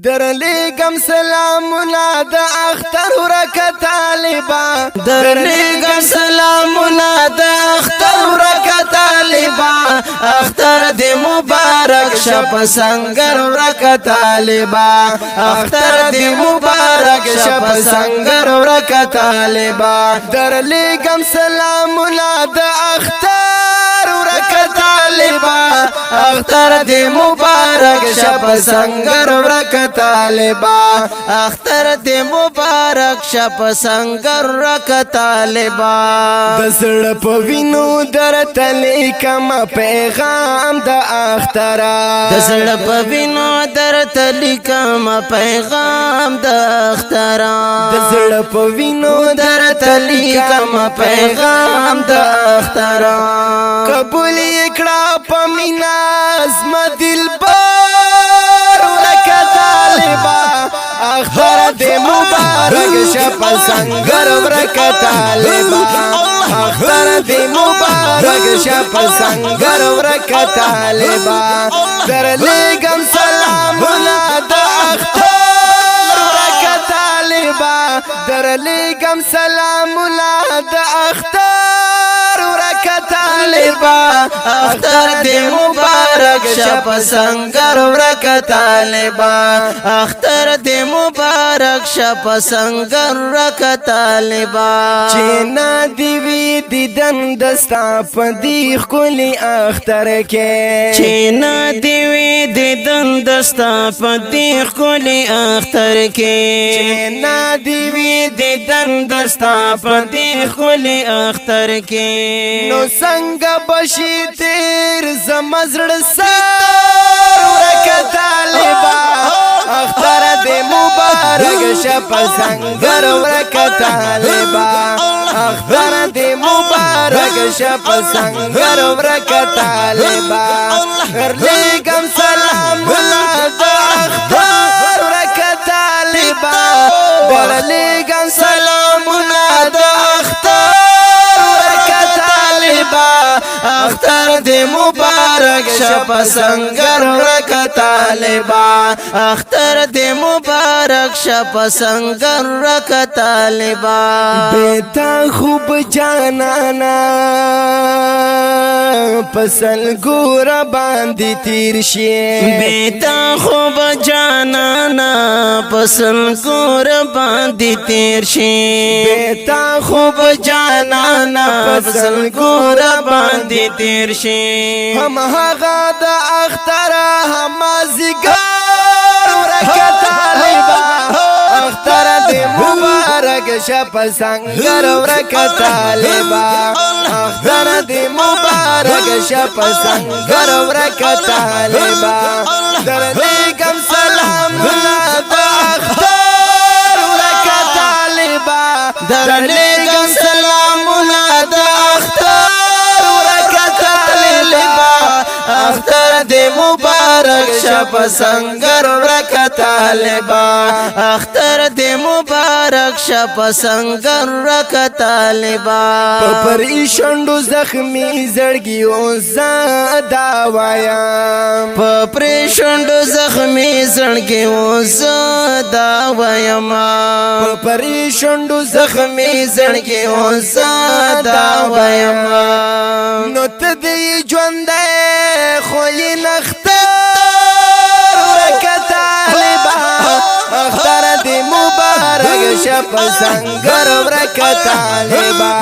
درلیگم سلامنا دا اختر ورکا طالبا درلیگم سلامنا دا اختر ورکا طالبا اختر دی مبارک شپ سنگر ورکا طالبا اختر دی مبارک شپ سنگر ورکا طالبا درلیگم سلامنا دا اختر ورکا طالبا اختر دی مبارک شپ سنگر ورکا طالبا اختر دی مبارک شپ سنگر ورکا طالبا دسڑ پوینو در تلی کم پیغام دا اخترا دسڑ پوینو در تلی کم پیغام دا اخترا دسڑ پوینو در تلی کم پیغام دا اخترا قبول اکڑا پمینا ازم دل بار ورکا طالبا اختر دی مبارک شپ سنگر ورکا طالبا اختر دی مبارک شپ سنگر ورکا طالبا درلیگم سلامنا دا اختر ورکا طالبا درلیگم سلامنا دا اختر ورکا طالبا اختر دی مبارک شپ سنگر ورکا طالبا اختر دی مبارک شپ سنگر ورکا طالبا چینا دیوی دیدن دستا پدی خلی اختر کے چینا دیوی دیدن دستا پدی خلی اختر کے چینا دیوی دیدن دستا پدی خلی اختر کے نو سنگ بشی تیر زمزر سار ورکا طالبا اختر دی مبارک شپ سنگر ورکا طالبا اختر دی مبارک شپ سنگر ورکا طالبا درلیگم سلامنا دا اختر ورکا طالبا درلیگم سلامنا دا اختر ورکا طالبا اختر دی مبارک شپ سنگر ورکا طالبا اختر دی مبارک شپ سنگر ورکا طالبا بیتا خوب جانانا پسل گورا باندی تیر شی بیتا خوب جانانا پسل گور باندی تیر شی بیتا خوب جانانا پسل گور باندی تیر شی ہم ہاغا دا اخترا ہم زگار ورکا طالبا اختر دی مبارک شپ سنگر ورکا طالبا اختر دی مبارک شپ سنگر ورکا طالبا درلیگم سلامنا دا اختر ورکا طالبا درلیگم سلامنا دا اختر ورکا طالبا اختر دی مبارک شپ سنگر ورکا طالبا اختر دی مبارک شپ سنگر ورکا طالبا پپری شندو زخمی زړګیو زدا وایم پپری شندو زخمی زړګیو زدا وایم پپری شندو زخمی زړګیو زدا وایم نو ته دی ژوند خو یې نختار ورکا طالبا اختر دی مبارک شپ سنگر ورکا طالبا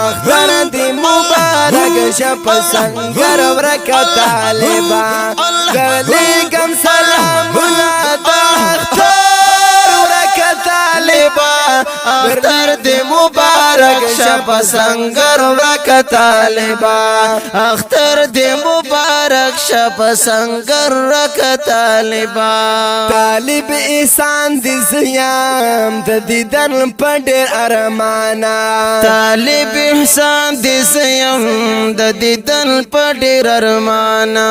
اختر دی مبارک شپ سنگر ورکا طالبا درلیگم سلامنا دا اختر ورکا طالبا اختر دی مبارک شپ سنگر ورکا طالبا اختر دی مبارک شپ سنگر ورکا طالبا طالب احسان دی زیام د دیدن پډر ارمانا طالب احسان دی زیام د دیدن پډر ارمانا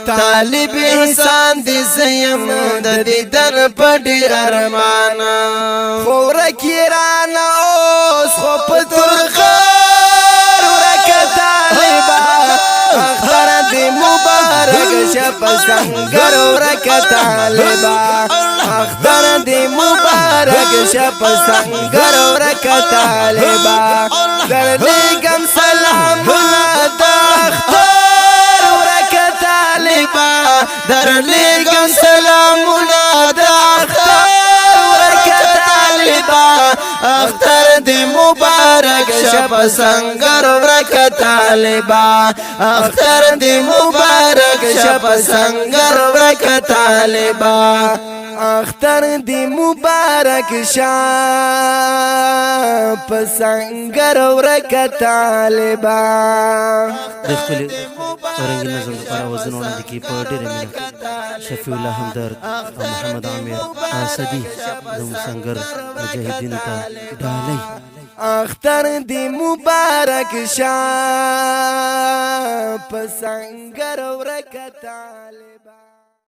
طالب احسان دی زیام د دیدن پډر ارمانا خور کیرانا اوس خو پتر خار ورکا طالبا اختر دی مبارک شپ سنگر ورک طالبا اختر دی مبارک شپ سنگر ورک طالبا در لیگم سلامنا دا اختر ورک طالبا در لیگم سلامنا دا اختر ورک طالبا اختر دی مبارک شپ سنگر ورک طالبا اختر دی مبارک شپ سنگر ورک طالبا اختر دی مبارک شپ سنگر ورک طالبا د خپل رنگین نظم لپاره وزن وړاندې کی په ډېره مینه شفیع الله همدرد او محمد عامر اسدي د مسنګر مجاهدینو ته ډالۍ اختر دی مبارک شپ سنگر ورک طالبا